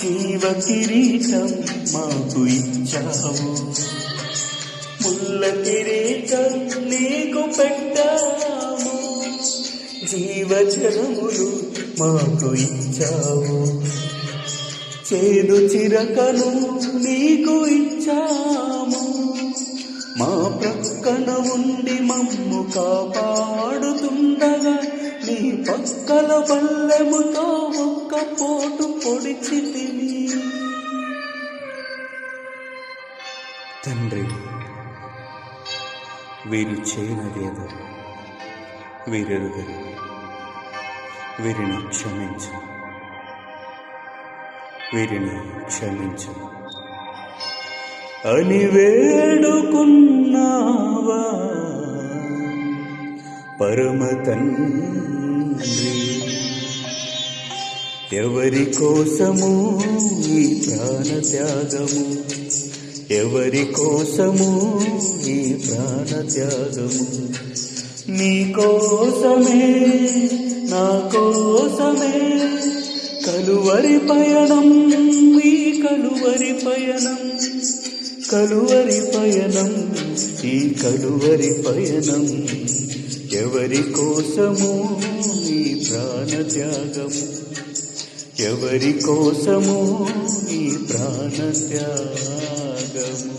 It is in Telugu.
జీవ కిరీటం మాకు ఇచ్చావు, ముల్ల కిరీటం నీకు పెట్టాము. జీవజలములు మాకు ఇచ్చావు, చేదు చిరకను నీకు ఇచ్చాము. మా ప్రక్కన ఉండి మమ్ము కాపాడుతుండగా నీ పక్కల బల్లెముతో ఒక్క పోటు పొడిచితివి. తండ్రి, వీరు చేయనదేదో వీరెరుగరు, వీరిని క్షమించు, వీరిని క్షమించు అని వేడుకున్నావా పరమ తండ్రి. ఎవరి కోసము ఈ ప్రాణ త్యాగము, ఎవరి కోసము ఈ ప్రాణ త్యాగము? నీ కోసమే, నా కోసమే కలువరి పయనం, ఈ కలువరి పయనం, కలువరి పయనం, ఈ కలువరి పయనం. ఎవరి కోసము ఈ ప్రాణ త్యాగము, ఎవరి కోసము ఈ ప్రాణ త్యాగము?